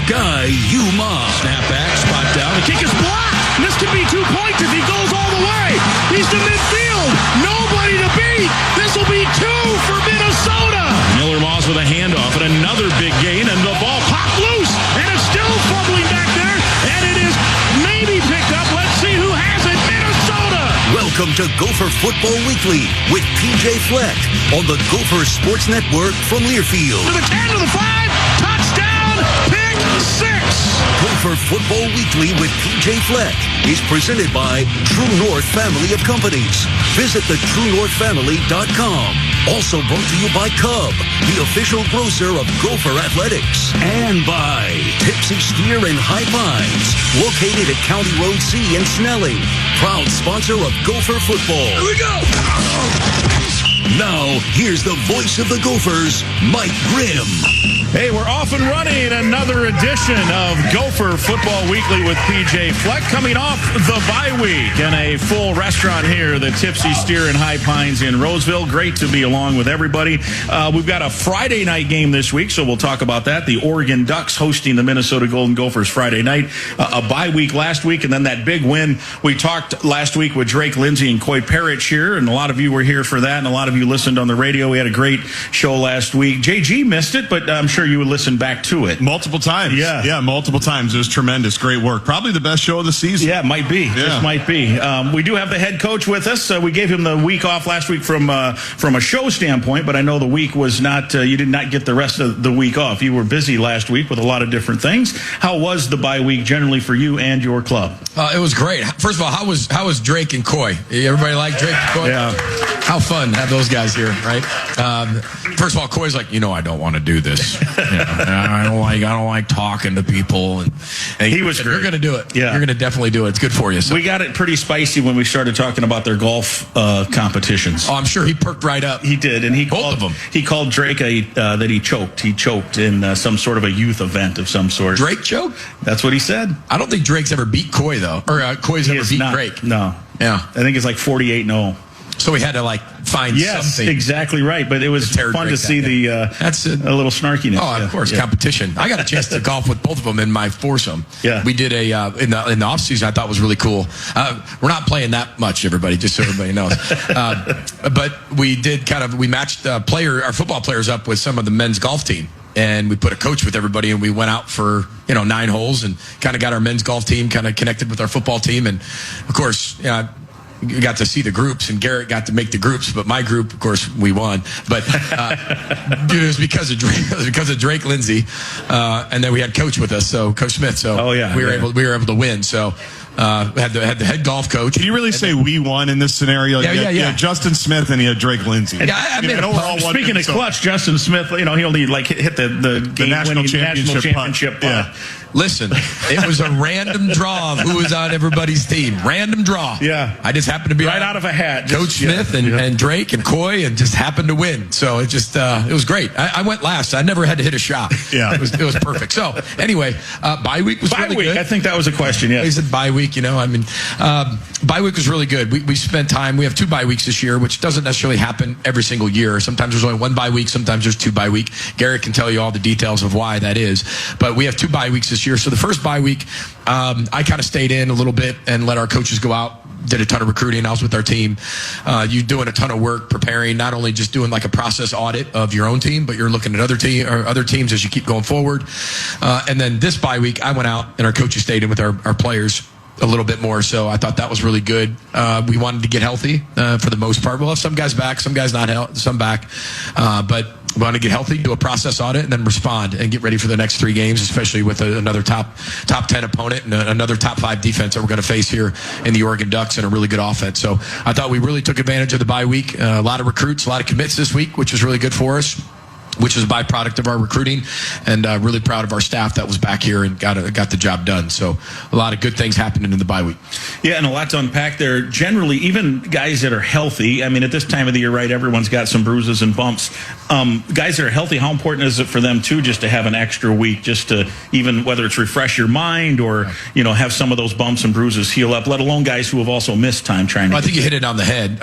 Sky Yuma. Snap back, spot down. The kick is blocked. This could be 2 points if he goes all the way. He's to midfield. Nobody to beat. This will be 2 for Minnesota. Miller Moss with a handoff and another big gain, and the ball popped loose, and it's still fumbling back there, and it is maybe picked up. Let's see who has it. Minnesota. Welcome to Gopher Football Weekly with PJ Fleck on the Gopher Sports Network from Learfield. To the 10, to the 5, touchdown, pick 6. Gopher Football Weekly with PJ Fleck is presented by True North Family of Companies. Visit thetruenorthfamily.com. Also brought to you by Cub, the official grocer of Gopher Athletics. And by Tipsy Steer in High Pines, located at County Road C in Snelling. Proud sponsor of Gopher football. Here we go! Now, here's the voice of the Gophers, Mike Grimm. Hey, we're off and running. Another edition of Gopher Football Weekly with PJ Fleck, coming off the bye week and a full restaurant here, the Tipsy Steer in High Pines in Roseville. Great to be along with everybody. We've got a Friday night game this week, so we'll talk about that. The Oregon Ducks hosting the Minnesota Golden Gophers Friday night. A bye week last week, and then that big win. We talked last week with Drake Lindsay and Coy Parrish here, and a lot of you were here for that, and a lot of you listened on the radio. We had a great show last week. JG missed it, but I'm sure you would listen back to it. Multiple times. Yeah, multiple times. It was tremendous. Great work. Probably the best show of the season. Yeah, it might be. Yeah. Just might be. We do have the head coach with us. We gave him the week off last week from a show standpoint, but I know the week was not, you did not get the rest of the week off. You were busy last week with a lot of different things. How was the bye week generally for you and your club? It was great. First of all, how was Drake and Coy? Everybody like Drake and Coy? Yeah. How fun to have those guys here, right? First of all, Coy's like, I don't want to do this. I don't like talking to people. And he was said, great. You're going to do it. Yeah. You're going to definitely do it. It's good for you. So. We got it pretty spicy when we started talking about their golf competitions. Oh, I'm sure he perked right up. He did, and Both of them. He called Drake that he choked. He choked in some sort of a youth event of some sort. Drake choked? That's what he said. I don't think Drake's ever beat Coy, though. Or Coy's ever beat Drake. No. Yeah. I think it's like 48-0. So we had to find something. Exactly right. But it was fun to see That's a little snarkiness. Oh, of course, competition. I got a chance to golf with both of them in my foursome. Yeah, we did in the off season. I thought was really cool. We're not playing that much, everybody, just so everybody knows. But we did we matched our football players up with some of the men's golf team. And we put a coach with everybody, and we went out for 9 holes and kind of got our men's golf team kind of connected with our football team. And of course, you got to see the groups, and Garrett got to make the groups, but my group, of course, we won. But it was because of Drake Lindsay, and then we had Coach with us, so Coach Smith. So we were able to win. So had the head golf coach. Can you really say we won in this scenario? Yeah. Justin Smith and he had Drake Lindsay. Yeah, speaking of clutch, Justin Smith, he only hit the national championship putt. Yeah. Listen, it was a random draw of who was on everybody's team. Random draw. Yeah. I just happened to be right out of a hat. Coach Smith and Drake and Coy, and just happened to win. So it just it was great. I went last. I never had to hit a shot. Yeah. It was perfect. So anyway, bye week was really good. I think that was a question. Yeah. He said bye week. Bye week was really good. We spent time. We have 2 bye weeks this year, which doesn't necessarily happen every single year. Sometimes there's only 1 bye week. Sometimes there's 2 bye week. Garrett can tell you all the details of why that is. But we have 2 bye weeks this year. So the first bye week, I kind of stayed in a little bit and let our coaches go out. Did a ton of recruiting. I was with our team. You doing a ton of work preparing, not only just doing like a process audit of your own team, but you're looking at other teams as you keep going forward. And then this bye week, I went out and our coaches stayed in with our players a little bit more. So I thought that was really good. We wanted to get healthy for the most part. We'll have some guys back, some guys not some back. But we want to get healthy, do a process audit, and then respond and get ready for the next 3 games, especially with another top 10 opponent and another top 5 defense that we're going to face here in the Oregon Ducks and a really good offense. So I thought we really took advantage of the bye week. A lot of recruits, a lot of commits this week, which was really good for us, which is a byproduct of our recruiting, and really proud of our staff that was back here and got the job done. So a lot of good things happening in the bye week. Yeah, and a lot to unpack there. Generally, even guys that are healthy, at this time of the year, right, everyone's got some bruises and bumps. Guys that are healthy, how important is it for them, too, just to have an extra week, just to even, whether it's refresh your mind or, have some of those bumps and bruises heal up, let alone guys who have also missed time trying to... I think you hit it on the head.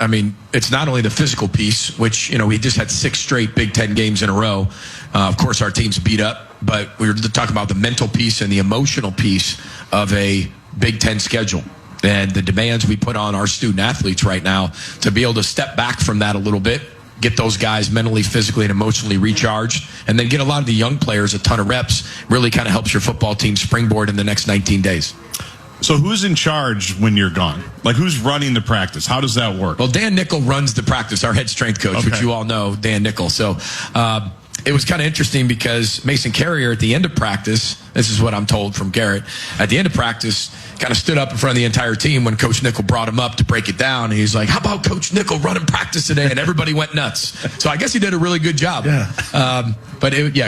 It's not only the physical piece, which, we just had 6 straight Big Ten games in a row. Of course, our team's beat up, but we were talking about the mental piece and the emotional piece of a Big Ten schedule and the demands we put on our student athletes right now to be able to step back from that a little bit, get those guys mentally, physically, and emotionally recharged, and then get a lot of the young players a ton of reps, really kind of helps your football team springboard in the next 19 days. So who's in charge when you're gone? Like, who's running the practice? How does that work? Well, Dan Nickel runs the practice, our head strength coach, which you all know, Dan Nickel. So it was kind of interesting because Mason Carrier at the end of practice, this is what I'm told from Garrett, at the end of practice, kind of stood up in front of the entire team when Coach Nickel brought him up to break it down. And he's like, how about Coach Nickel running practice today? And everybody went nuts. So I guess he did a really good job. Yeah.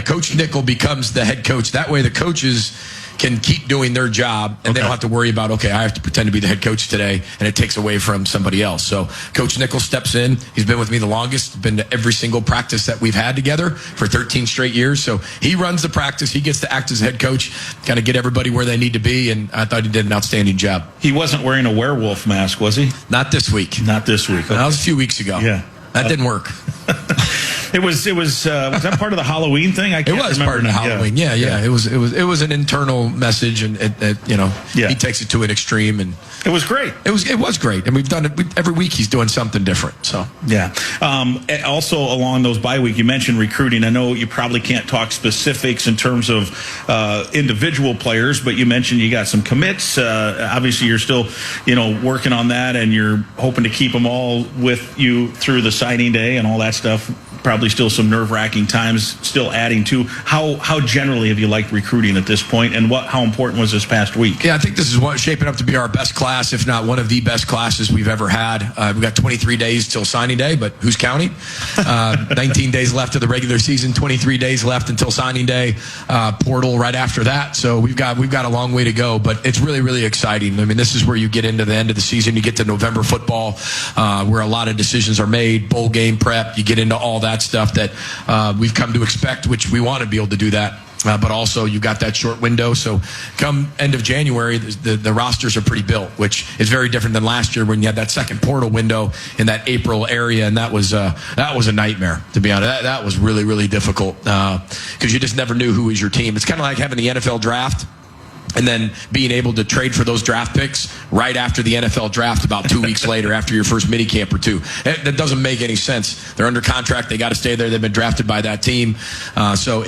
Coach Nickel becomes the head coach. That way the coaches can keep doing their job, and they don't have to worry about, okay, I have to pretend to be the head coach today, and it takes away from somebody else. So Coach Nickel steps in. He's been with me the longest, been to every single practice that we've had together for 13 straight years. So he runs the practice. He gets to act as head coach, kind of get everybody where they need to be, and I thought he did an outstanding job. He wasn't wearing a werewolf mask, was he? Not this week. Not this week. Okay. That was a few weeks ago. Yeah. That didn't work. Was that part of the Halloween thing? I can't It was remember part of the now. Halloween. Yeah. It was an internal message, and he takes it to an extreme, and it was great. It was great, and we've done it every week. He's doing something different. So yeah. Also, along those bye week, you mentioned recruiting. I know you probably can't talk specifics in terms of individual players, but you mentioned you got some commits. Obviously, you're still working on that, and you're hoping to keep them all with you through the signing day and all that stuff. Probably still some nerve-wracking times, still adding to. How generally have you liked recruiting at this point, and how important was this past week? Yeah, I think this is shaping up to be our best class, if not one of the best classes we've ever had. We've got 23 days till signing day, but who's counting? 19 days left of the regular season, 23 days left until signing day. Portal right after that, so we've got a long way to go, but it's really, really exciting. I mean, this is where you get into the end of the season. You get to November football, where a lot of decisions are made, bowl game prep. You get into all that stuff that we've come to expect, which we want to be able to do that. But also you've got that short window. So come end of January, the rosters are pretty built, which is very different than last year when you had that second portal window in that April area. And that was a nightmare, to be honest. That was really, really difficult because you just never knew who was your team. It's kind of like having the NFL draft and then being able to trade for those draft picks right after the NFL draft about 2 weeks later after your first mini camp or two. That doesn't make any sense. They're under contract. They got to stay there. They've been drafted by that team. So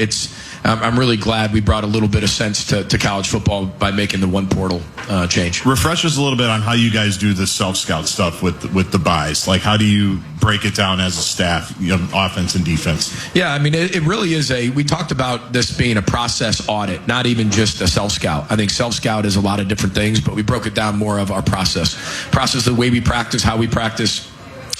I'm really glad we brought a little bit of sense to college football by making the one portal change. Refresh us a little bit on how you guys do the self-scout stuff with the buys. Like, how do you break it down as a staff, offense and defense? Yeah, I mean, it really is we talked about this being a process audit, not even just a self-scout. I think self-scout is a lot of different things, but we broke it down more of our process, the way we practice, how we practice,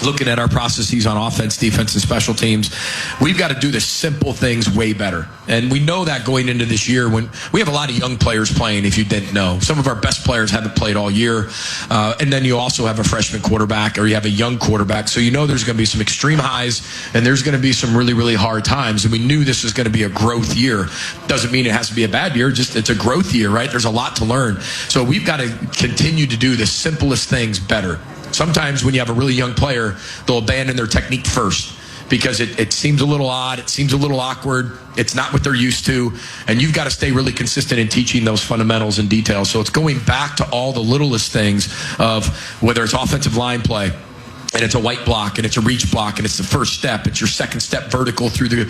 looking at our processes on offense, defense, and special teams. We've got to do the simple things way better. And we know that going into this year when we have a lot of young players playing, if you didn't know. Some of our best players haven't played all year. And then you also have a freshman quarterback or you have a young quarterback. So you know there's going to be some extreme highs and there's going to be some really, really hard times. And we knew this was going to be a growth year. Doesn't mean it has to be a bad year. Just it's a growth year, right? There's a lot to learn. So we've got to continue to do the simplest things better. Sometimes when you have a really young player, they'll abandon their technique first because it seems a little odd, it seems a little awkward, it's not what they're used to, and you've got to stay really consistent in teaching those fundamentals and details. So it's going back to all the littlest things of whether it's offensive line play, and it's a white block, and it's a reach block, and it's the first step. It's your second step vertical through the,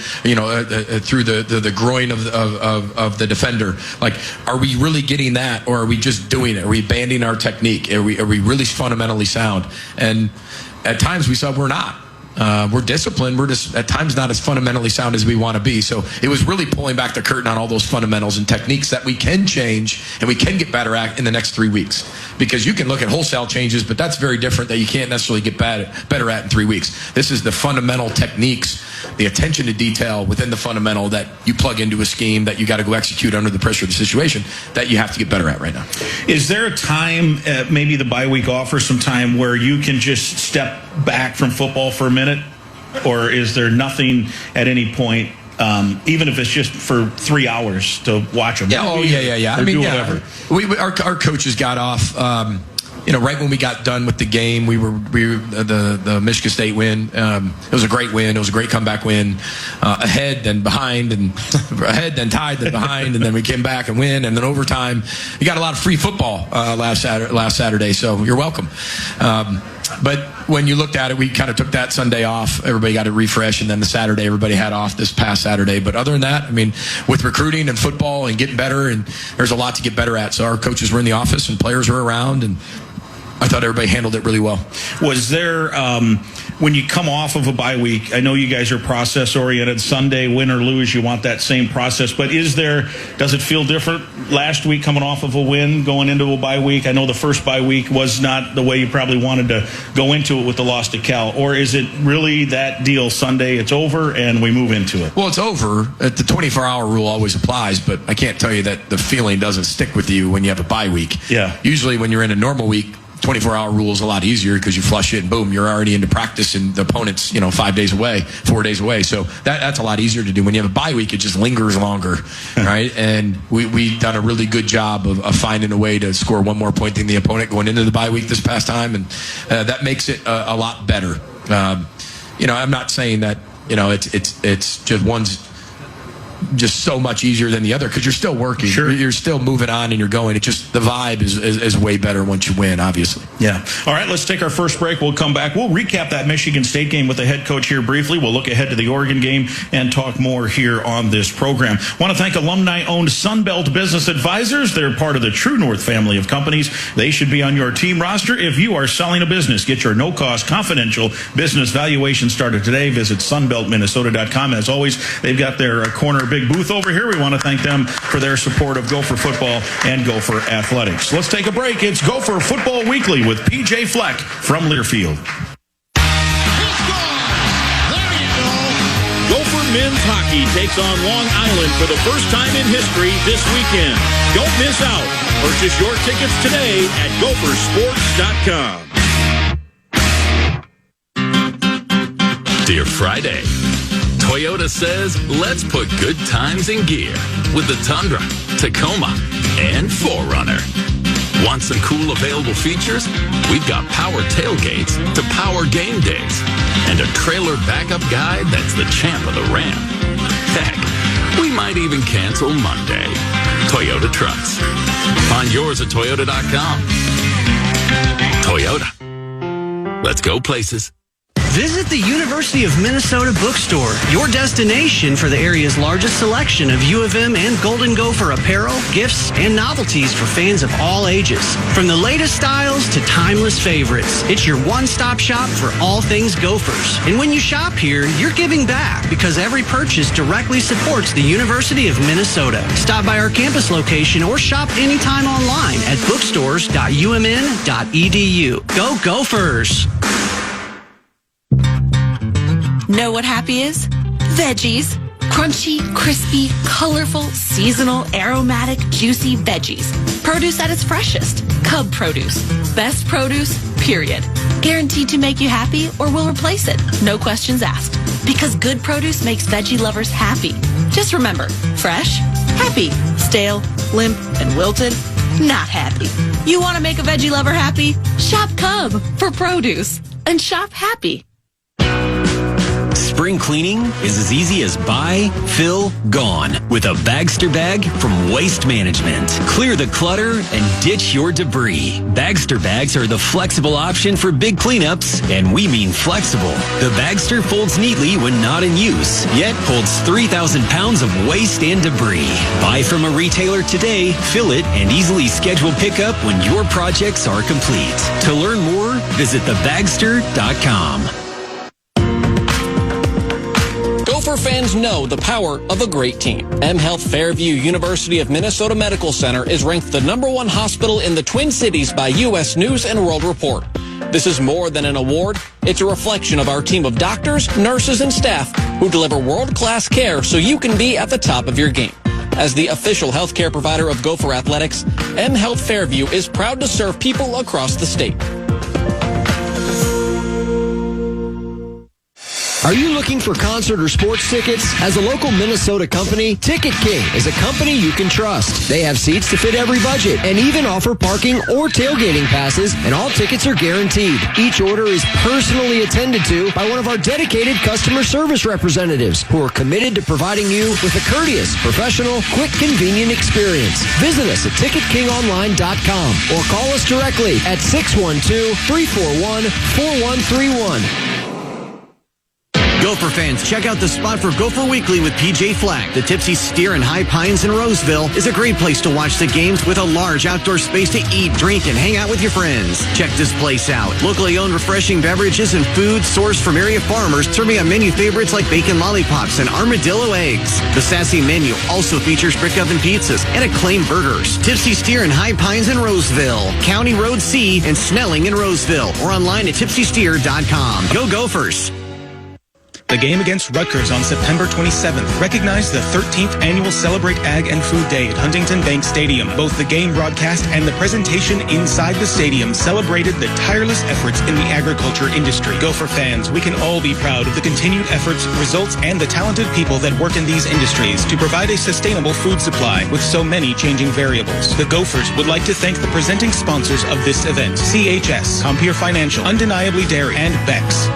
through the groin of the defender. Like, are we really getting that, or are we just doing it? Are we abandoning our technique? Are we really fundamentally sound? And at times we said we're not. We're disciplined. We're just at times not as fundamentally sound as we want to be. So it was really pulling back the curtain on all those fundamentals and techniques that we can change and we can get better at in the next 3 weeks. Because you can look at wholesale changes, but that's very different that you can't necessarily get better at in 3 weeks. This is the fundamental techniques, the attention to detail within the fundamental that you plug into a scheme that you got to go execute under the pressure of the situation that you have to get better at right now. Is there a time, maybe the bye week offers some time where you can just step back from football for a minute? Or is there nothing at any point, even if it's just for 3 hours to watch them? Yeah, yeah. I mean, whatever. Our coaches got off right when we got done with the game, we were the Michigan State win. It was a great win. It was a great comeback win. Ahead, then behind, and ahead, then tied, then behind, and then we came back and win, and then overtime. You got a lot of free football last Saturday, so you're welcome. But when you looked at it, we kind of took that Sunday off. Everybody got a refresh, and then the Saturday, everybody had off this past Saturday. But other than that, I mean, with recruiting and football and getting better, and there's a lot to get better at. So our coaches were in the office, and players were around, and I thought everybody handled it really well. Was there, when you come off of a bye week, I know you guys are process-oriented. Sunday, win or lose, you want that same process. But does it feel different last week coming off of a win, going into a bye week? I know the first bye week was not the way you probably wanted to go into it with the loss to Cal. Or is it really that deal Sunday, it's over, and we move into it? Well, it's over. The 24-hour rule always applies, but I can't tell you that the feeling doesn't stick with you when you have a bye week. Yeah. Usually when you're in a normal week, 24-hour rule is a lot easier because you flush it and boom, you're already into practice and the opponent's 4 days away. So that's a lot easier to do. When you have a bye week, it just lingers longer, right? And we've done a really good job of finding a way to score one more point than the opponent going into the bye week this past time, and that makes it a lot better. I'm not saying that it's just one's just so much easier than the other because you're still working. Sure. You're still moving on and you're going. It's just the vibe is way better once you win, obviously. Yeah. All right, let's take our first break. We'll come back. We'll recap that Michigan State game with the head coach here briefly. We'll look ahead to the Oregon game and talk more here on this program. Want to thank alumni-owned Sunbelt Business Advisors. They're part of the True North family of companies. They should be on your team roster if you are selling a business. Get your no-cost, confidential business valuation started today. Visit sunbeltminnesota.com. As always, they've got their corner big booth over here. We want to thank them for their support of Gopher football and Gopher athletics. Let's take a break. It's Gopher Football Weekly with PJ Fleck from Learfield. Gopher men's hockey takes on Long Island for the first time in history this weekend. Don't miss out. Purchase your tickets today at gophersports.com. Dear Friday, Toyota says, let's put good times in gear with the Tundra, Tacoma, and 4Runner. Want some cool available features? We've got power tailgates to power game days and a trailer backup guide that's the champ of the ramp. Heck, we might even cancel Monday. Toyota trucks. Find yours at Toyota.com. Toyota. Let's go places. Visit the University of Minnesota bookstore, your destination for the area's largest selection of U of M and Golden Gopher apparel, gifts, and novelties for fans of all ages. From the latest styles to timeless favorites, it's your one-stop shop for all things Gophers. And when you shop here, you're giving back because every purchase directly supports the University of Minnesota. Stop by our campus location or shop anytime online at bookstores.umn.edu. Go Gophers! Know what happy is? Veggies. Crunchy, crispy, colorful, seasonal, aromatic, juicy veggies. Produce at its freshest. Cub produce. Best produce, period. Guaranteed to make you happy or we'll replace it. No questions asked. Because good produce makes veggie lovers happy. Just remember, fresh, happy. Stale, limp, and wilted, not happy. You want to make a veggie lover happy? Shop Cub for produce. And shop happy. Spring cleaning is as easy as buy, fill, gone with a Bagster bag from Waste Management. Clear the clutter and ditch your debris. Bagster bags are the flexible option for big cleanups, and we mean flexible. The Bagster folds neatly when not in use, yet holds 3,000 pounds of waste and debris. Buy from a retailer today, fill it, and easily schedule pickup when your projects are complete. To learn more, visit thebagster.com. Gopher fans know the power of a great team. M Health Fairview University of Minnesota Medical Center is ranked the #1 hospital in the Twin Cities by U.S. News and World Report. This is more than an award. It's a reflection of our team of doctors, nurses, and staff who deliver world-class care so you can be at the top of your game. As the official healthcare provider of Gopher Athletics, M Health Fairview is proud to serve people across the state. Are you looking for concert or sports tickets? As a local Minnesota company, Ticket King is a company you can trust. They have seats to fit every budget and even offer parking or tailgating passes, and all tickets are guaranteed. Each order is personally attended to by one of our dedicated customer service representatives who are committed to providing you with a courteous, professional, quick, convenient experience. Visit us at ticketkingonline.com or call us directly at 612-341-4131. Gopher fans, check out the spot for Gopher Weekly with PJ Fleck. The Tipsy Steer in High Pines in Roseville is a great place to watch the games with a large outdoor space to eat, drink, and hang out with your friends. Check this place out. Locally owned refreshing beverages and food sourced from area farmers, serving on menu favorites like bacon lollipops and armadillo eggs. The sassy menu also features brick oven pizzas and acclaimed burgers. Tipsy Steer in High Pines in Roseville, County Road C and Snelling in Roseville, or online at tipsysteer.com. Go Gophers! The game against Rutgers on September 27th recognized the 13th annual Celebrate Ag and Food Day at Huntington Bank Stadium. Both the game broadcast and the presentation inside the stadium celebrated the tireless efforts in the agriculture industry. Gopher fans, we can all be proud of the continued efforts, results, and the talented people that work in these industries to provide a sustainable food supply with so many changing variables. The Gophers would like to thank the presenting sponsors of this event: CHS, Compeer Financial, Undeniably Dairy, and Bex.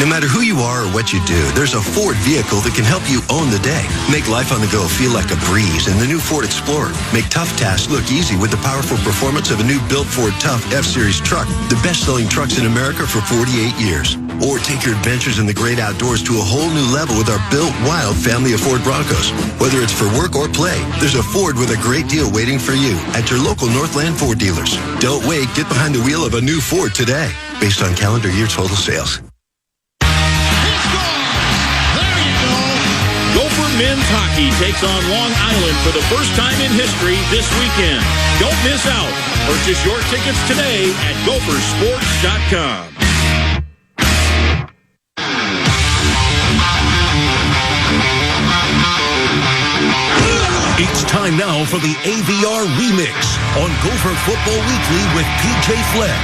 No matter who you are or what you do, there's a Ford vehicle that can help you own the day. Make life on the go feel like a breeze in the new Ford Explorer. Make tough tasks look easy with the powerful performance of a new built Ford Tough F-Series truck, the best-selling trucks in America for 48 years. Or take your adventures in the great outdoors to a whole new level with our built wild family of Ford Broncos. Whether it's for work or play, there's a Ford with a great deal waiting for you at your local Northland Ford dealers. Don't wait. Get behind the wheel of a new Ford today, based on calendar year total sales. Gopher men's hockey takes on Long Island for the first time in history this weekend. Don't miss out. Purchase your tickets today at gophersports.com. It's time now for the AVR Remix on Gopher Football Weekly with PJ Fleck.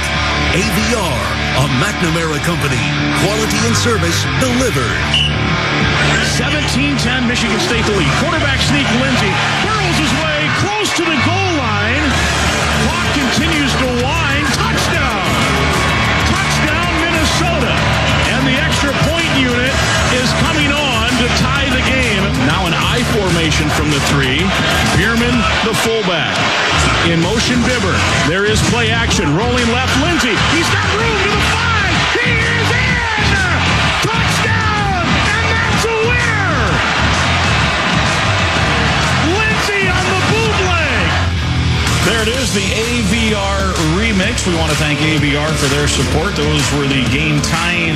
AVR, a McNamara company. Quality and service delivered. 17-10, Michigan State the lead. Quarterback sneak, Lindsey barrels his way close to the goal line. Clock continues to wind. Touchdown! Touchdown, Minnesota. And the extra point unit is coming on to tie the game. Now an I formation from the 3. Bierman, the fullback. In motion, Bibber. There is play action. Rolling left, Lindsey. He's got room to the 5. He is in! Touchdown! And that's a winner! Lindsey on the bootleg. There it is, the AVR Remix. We want to thank AVR for their support. Those were the game-tying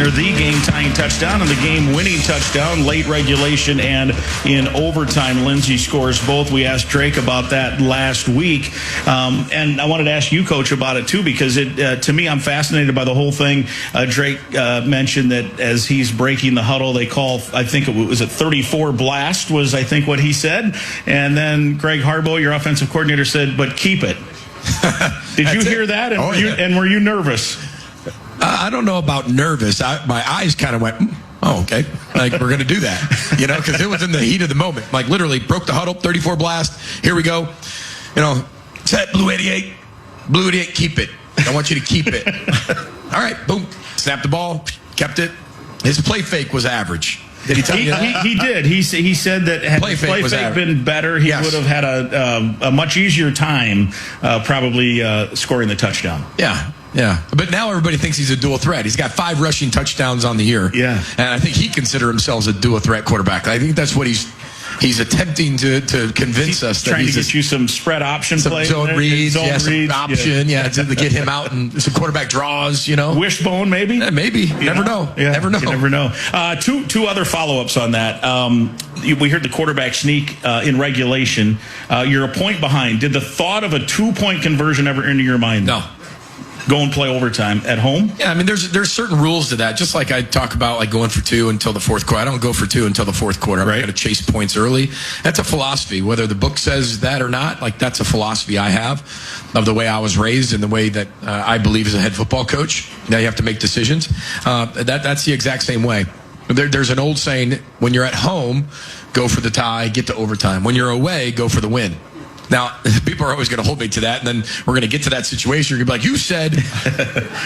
touchdown and the game-winning touchdown, late regulation and in overtime. Lindsey scores both. We asked Drake about that last week. And I wanted to ask you, Coach, about it, too, because to me, I'm fascinated by the whole thing. Drake mentioned that as he's breaking the huddle, they call, I think it was a 34 blast was, I think, what he said. And then Greg Harbaugh, your offensive coordinator, said, but keep it. Did you hear that? And, and were you nervous? I don't know about nervous. My eyes kind of went, oh, okay. Like, we're going to do that. You know, because it was in the heat of the moment. Like, literally, broke the huddle, 34 blast. Here we go. You know, set, Blue 88. Blue 88, keep it. I want you to keep it. All right, boom. Snapped the ball, kept it. His play fake was average. Did he tell you that? He did. He said that had play fake been better, he would have had a much easier time probably scoring the touchdown. Yeah. But now everybody thinks he's a dual threat. He's got 5 rushing touchdowns on the year. Yeah. And I think he considers himself a dual threat quarterback. I think that's what he's attempting to convince us that trying he's to get you some spread option play. Zone reads, some option, to get him out and some quarterback draws, you know. Wishbone, maybe? Maybe. You never know. Yeah, never know. You never know. Two other follow-ups on that. We heard the quarterback sneak in regulation. You're a point behind. Did the thought of a 2-point conversion ever enter your mind? No. go and play overtime at home? Yeah, I mean, there's certain rules to that. Just like I talk about, like going for 2 until the fourth quarter. I don't go for 2 until the fourth quarter. I'm going to chase points early. That's a philosophy. Whether the book says that or not, like that's a philosophy I have of the way I was raised and the way that I believe as a head football coach. Now you have to make decisions. That's the exact same way. There's an old saying: when you're at home, go for the tie, get to overtime. When you're away, go for the win. Now, people are always going to hold me to that, and then we're going to get to that situation. You're going to be like, you said,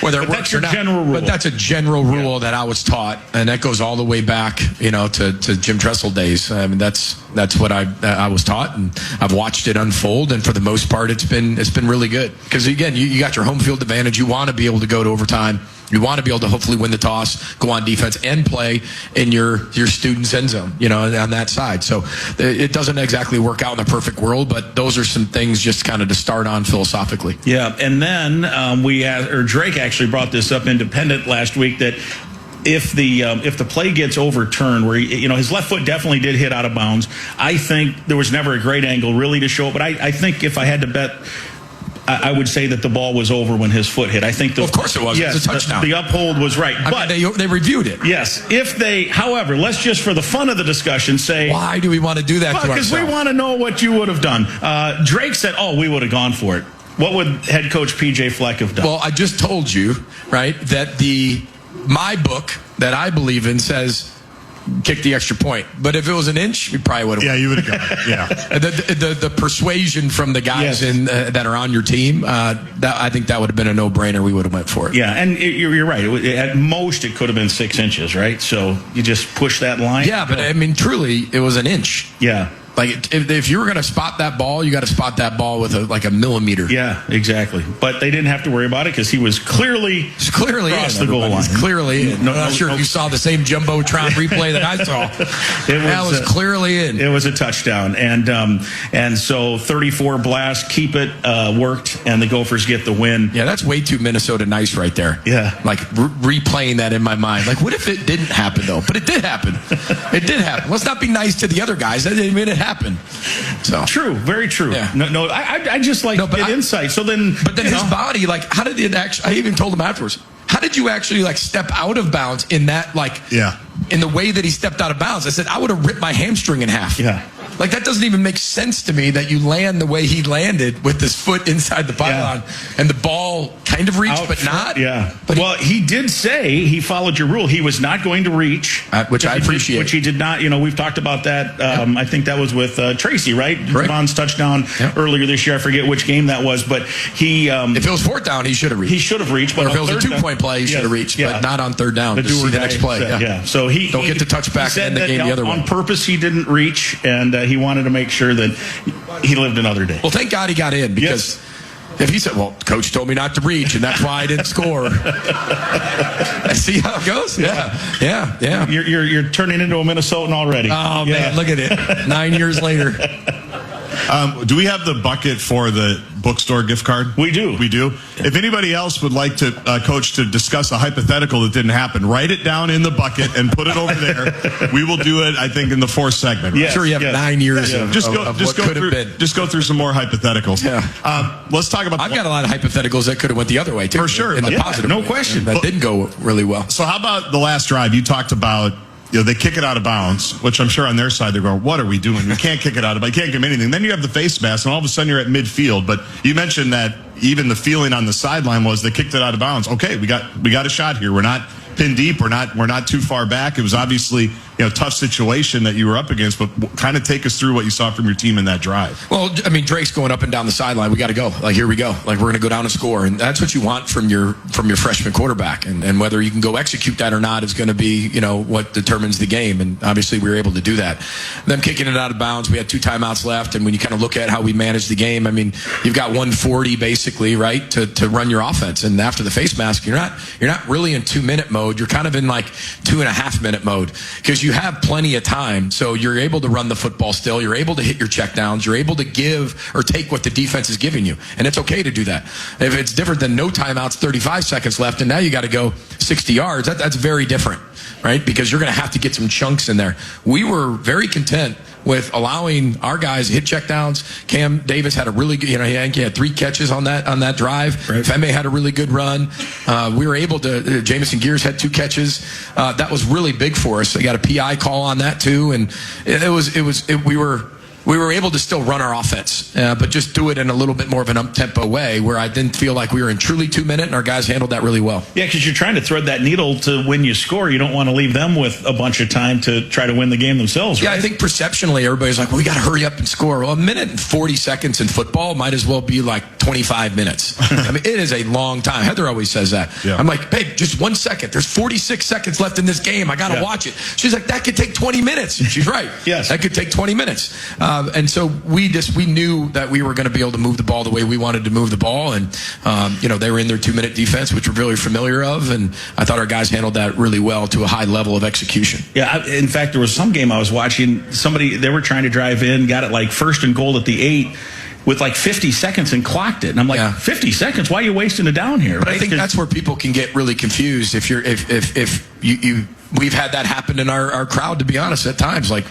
whether it works or not. General rule. But that's a general rule that I was taught, and that goes all the way back, to Jim Tressel days. I mean, that's what I was taught, and I've watched it unfold, and for the most part, it's been really good. Because again, you got your home field advantage. You want to be able to go to overtime. You want to be able to hopefully win the toss, go on defense, and play in your student's end zone, on that side. So it doesn't exactly work out in the perfect world, but those are some things just kind of to start on philosophically. Yeah, and then Drake actually brought this up independent last week that if the play gets overturned, where his left foot definitely did hit out of bounds, I think there was never a great angle really to show it. But I think if I had to bet, I would say that the ball was over when his foot hit. I think of course it was. Yes, it's a touchdown. The uphold was right. But they reviewed it. Yes. However, let's just for the fun of the discussion say, why do we want to do that to ourselves? Because we want to know what you would have done. Drake said, we would have gone for it. What would head coach PJ Fleck have done? Well, I just told you, right, that my book that I believe in says kick the extra point. But if it was an inch, we probably would have. Yeah, you would have gone. Yeah. The persuasion from the guys that are on your team, I think that would have been a no-brainer. We would have went for it. Yeah, and you're right. At most, it could have been 6 inches, right? So you just push that line. Yeah, but I mean, truly, it was an inch. Yeah. Like, if you were going to spot that ball, you got to spot that ball with a millimeter. Yeah, exactly. But they didn't have to worry about it because he was clearly across the goal line. Clearly in. I'm not sure if you saw the same Jumbotron replay that I saw. That was clearly in. It was a touchdown. And so 34 blast, keep it, worked, and the Gophers get the win. Yeah, that's way too Minnesota nice right there. Yeah. Like, replaying that in my mind. Like, what if it didn't happen, though? But it did happen. It did happen. Let's not be nice to the other guys. That didn't mean it happened. So true, very true. Yeah. No, I just get insight. So then, his body, like, how did it actually? I even told him afterwards. How did you actually step out of bounds in that in the way that he stepped out of bounds? I said I would have ripped my hamstring in half. Yeah. Like, that doesn't even make sense to me that you land the way he landed with his foot inside the pylon and the ball kind of reached, but not. Yeah. But he did say he followed your rule. He was not going to reach. Which I appreciate. Which he did not. We've talked about that. I think that was with Tracy, right? Correct. Javon's touchdown earlier this year. I forget which game that was. But he... if it was fourth down, he should have reached. He should have reached. But or if it was a 2-point play, he should have reached. But not on third down. To see the next play. Yeah. So he... Don't get the touchback and the game the other way. On purpose, he didn't reach, and he wanted to make sure that he lived another day. Well, thank God he got in, because if he said, well, coach told me not to reach, and that's why I didn't score. See how it goes? Yeah. You're turning into a Minnesotan already. Oh, man, look at it. 9 years later. Do we have the bucket for the bookstore gift card? We do. If anybody else would like to, Coach, to discuss a hypothetical that didn't happen, write it down in the bucket and put it over there. We will do it, I think, in the fourth segment. Right? I'm sure you have 9 years of what could have been. Just go through some more hypotheticals. Yeah. Let's talk about... I've got a lot of hypotheticals that could have went the other way, too. For sure. In the positive no way. question. That didn't go really well. So how about the last drive? You talked about... they kick it out of bounds, which I'm sure on their side they're going, what are we doing? We can't kick it out of bounds. We can't give them anything. Then you have the face mask, and all of a sudden you're at midfield. But you mentioned that even the feeling on the sideline was they kicked it out of bounds. Okay, we got a shot here. We're not pinned deep. We're not too far back. It was obviously tough situation that you were up against, but kind of take us through what you saw from your team in that drive. Well, I mean, Drake's going up and down the sideline. We got to go. Like, here we go. Like, we're going to go down and score, and that's what you want from your freshman quarterback. And whether you can go execute that or not is going to be what determines the game. And obviously, we were able to do that. Them kicking it out of bounds. We had 2 timeouts left, and when you kind of look at how we managed the game, I mean, you've got 140 basically, right, to run your offense. And after the face mask, you're not really in 2-minute mode. You're kind of in like 2.5-minute mode, because you have plenty of time. So you're able to run the football still. You're able to hit your checkdowns. You're able to give or take what the defense is giving you. And it's okay to do that. If it's different than no timeouts, 35 seconds left, and now you got to go 60 yards, that's very different, right? Because you're going to have to get some chunks in there. We were very content with allowing our guys hit checkdowns. Cam Davis had a really good, he had 3 catches on that drive. Right. Femme had a really good run. We were able to, Jamison Gears had 2 catches. That was really big for us. They got a PI call on that too. And we were able to still run our offense, but just do it in a little bit more of an up-tempo way where I didn't feel like we were in truly 2-minute, and our guys handled that really well. Yeah, because you're trying to thread that needle to when you score. You don't want to leave them with a bunch of time to try to win the game themselves, right? Yeah, I think perceptionally everybody's like, well, we got to hurry up and score. Well, 1 minute and 40 seconds in football might as well be like 25 minutes. I mean, it is a long time. Heather always says that. Yeah. I'm like, babe, just 1 second. There's 46 seconds left in this game. I got to watch it. She's like, that could take 20 minutes. And she's right. Yes. That could take 20 minutes. And so we knew that we were going to be able to move the ball the way we wanted to move the ball, and they were in their 2-minute defense, which we're really familiar of, and I thought our guys handled that really well to a high level of execution. Yeah, in fact, there was some game I was watching. They were trying to drive in, got it like 1st and goal at the 8 with like 50 seconds and clocked it, and I'm like, 50 seconds? Why are you wasting it down here? But right? I think that's where people can get really confused. If we've had that happen in our crowd, to be honest, at times, like.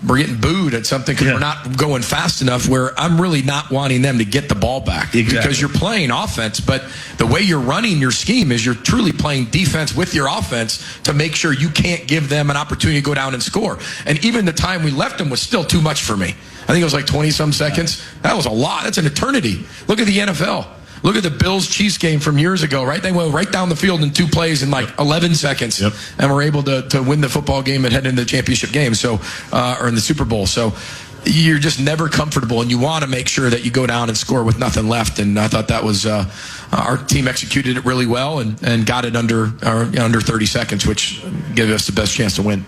We're getting booed at something because we're not going fast enough, where I'm really not wanting them to get the ball back. Exactly. Because you're playing offense, but the way you're running your scheme is you're truly playing defense with your offense to make sure you can't give them an opportunity to go down and score. And even the time we left them was still too much for me. I think it was like 20-some seconds. That was a lot. That's an eternity. Look at the NFL. Look at the Bills-Chiefs game from years ago, right? They went right down the field in 2 plays in like 11 seconds, and were able to win the football game and head into the championship game, or in the Super Bowl. So you're just never comfortable, and you want to make sure that you go down and score with nothing left. And I thought that was our team executed it really well and got it under 30 seconds, which gave us the best chance to win.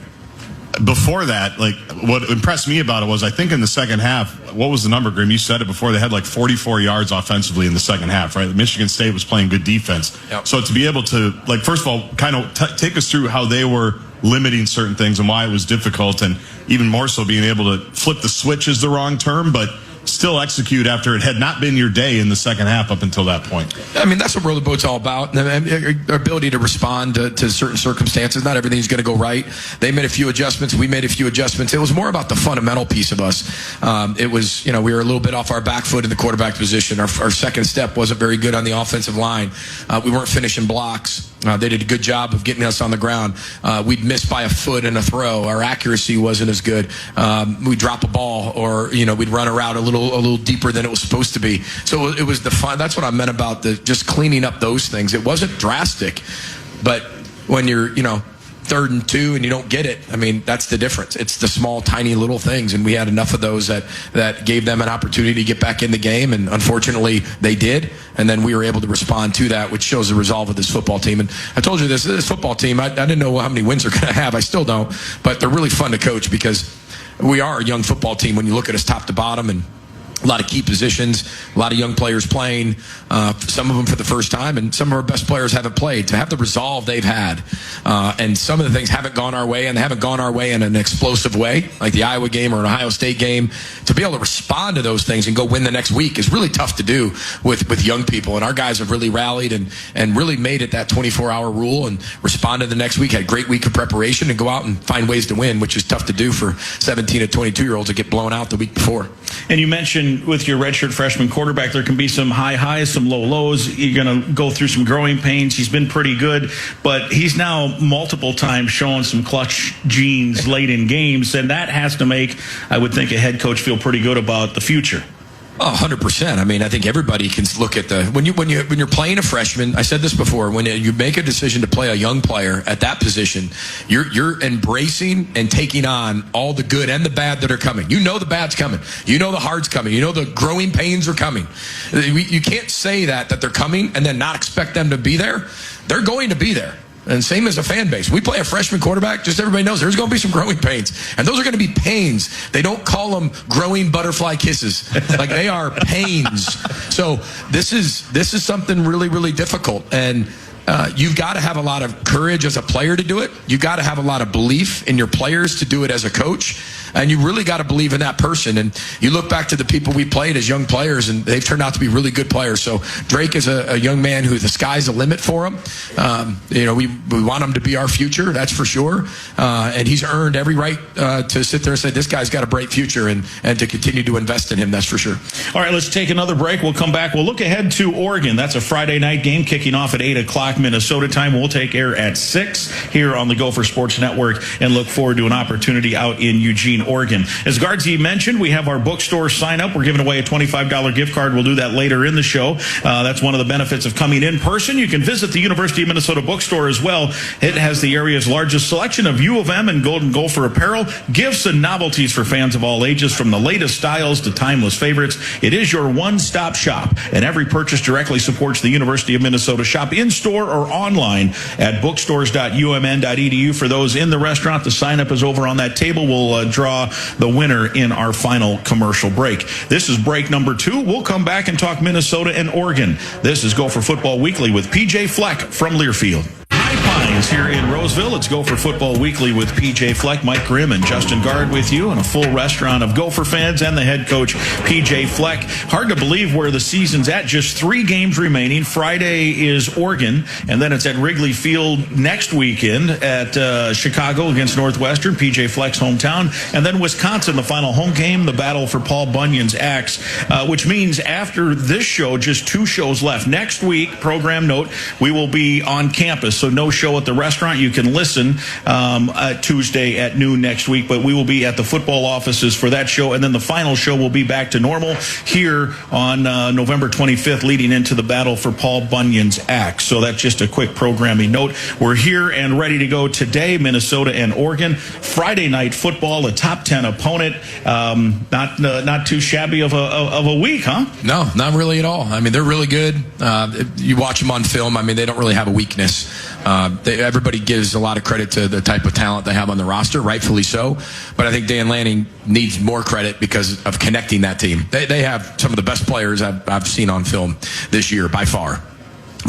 Before that, like, what impressed me about it was, I think in the second half, what was the number, Grim? You said it before, they had like 44 yards offensively in the second half, right? Michigan State was playing good defense. Yep. So to be able to, like, first of all, kind of take us through how they were limiting certain things and why it was difficult, and even more so being able to flip the switch is the wrong term, but still execute after it had not been your day in the second half up until that point. I mean, that's what Roll the Boat's all about. Our ability to respond to certain circumstances. Not everything's going to go right. They made a few adjustments. We made a few adjustments. It was more about the fundamental piece of us. It was, we were a little bit off our back foot in the quarterback position. Our second step wasn't very good on the offensive line. We weren't finishing blocks. They did a good job of getting us on the ground. We'd miss by a foot in a throw. Our accuracy wasn't as good. We'd drop a ball, or we'd run a route a little deeper than it was supposed to be. So it was that's what I meant about just cleaning up those things. It wasn't drastic, but when you're 3rd and 2 and you don't get it, I mean, that's the difference. It's the small, tiny little things, and we had enough of those that gave them an opportunity to get back in the game, and unfortunately they did, and then we were able to respond to that, which shows the resolve of this football team. And I told you this football team, I didn't know how many wins they're going to have. I still don't, but they're really fun to coach because we are a young football team when you look at us top to bottom, and a lot of key positions, a lot of young players playing, some of them for the first time, and some of our best players haven't played. To have the resolve they've had, and some of the things haven't gone our way, and they haven't gone our way in an explosive way, like the Iowa game or an Ohio State game, to be able to respond to those things and go win the next week is really tough to do with young people. And our guys have really rallied and really made it that 24-hour rule and responded the next week, had a great week of preparation, and go out and find ways to win, which is tough to do for 17 to 22-year-olds to get blown out the week before. And you mentioned with your redshirt freshman quarterback, there can be some high highs, some low lows. You're going to go through some growing pains. He's been pretty good, but he's now multiple times showing some clutch genes late in games, and that has to make, I would think, a head coach feel pretty good about the future. Oh, 100%. I mean, I think everybody can look at when you're playing a freshman. I said this before. When you make a decision to play a young player at that position, you're embracing and taking on all the good and the bad that are coming. You know the bad's coming. You know the hard's coming. You know the growing pains are coming. You can't say that they're coming and then not expect them to be there. They're going to be there. And same as a fan base. We play a freshman quarterback, just everybody knows there's going to be some growing pains. And those are going to be pains. They don't call them growing butterfly kisses. Like, they are pains. So this is something really, really difficult. And you've got to have a lot of courage as a player to do it. You've got to have a lot of belief in your players to do it as a coach. And you really got to believe in that person. And you look back to the people we played as young players, and they've turned out to be really good players. So Drake is a young man who the sky's the limit for him. We want him to be our future, that's for sure. And he's earned every right to sit there and say, this guy's got a bright future, and to continue to invest in him, that's for sure. All right, let's take another break. We'll come back. We'll look ahead to Oregon. That's a Friday night game kicking off at 8 o'clock Minnesota time. We'll take air at 6 here on the Gopher Sports Network and look forward to an opportunity out in Eugene, Oregon. As Guardsy mentioned, we have our bookstore sign up. We're giving away a $25 gift card. We'll do that later in the show. That's one of the benefits of coming in person. You can visit the University of Minnesota bookstore as well. It has the area's largest selection of U of M and Golden Gopher apparel, gifts and novelties for fans of all ages, from the latest styles to timeless favorites. It is your one-stop shop, and every purchase directly supports the University of Minnesota. Shop in-store or online at bookstores.umn.edu. For those in the restaurant, the sign-up is over on that table. We'll draw the winner in our final commercial break. This is break number 2. We'll come back and talk Minnesota and Oregon. This is Gopher Football Weekly with PJ Fleck from Learfield. Here in Roseville, it's Gopher Football Weekly with PJ Fleck, Mike Grimm, and Justin Guard with you, and a full restaurant of Gopher fans and the head coach, PJ Fleck. Hard to believe where the season's at. Just 3 games remaining. Friday is Oregon, and then it's at Wrigley Field next weekend at Chicago against Northwestern, PJ Fleck's hometown, and then Wisconsin, the final home game, the battle for Paul Bunyan's axe, which means after this show, just 2 shows left. Next week, program note, we will be on campus, so no show at the restaurant. You can listen Tuesday at noon next week, but we will be at the football offices for that show, and then the final show will be back to normal here on November 25th, leading into the battle for Paul Bunyan's axe. So that's just a quick programming note. We're here and ready to go today, Minnesota and Oregon. Friday night football, a top 10 opponent. Not too shabby of a week, huh? No, not really at all. I mean, they're really good. You watch them on film. I mean, they don't really have a weakness. Everybody gives a lot of credit to the type of talent they have on the roster, rightfully so. But I think Dan Lanning needs more credit because of connecting that team. They have some of the best players I've seen on film this year by far.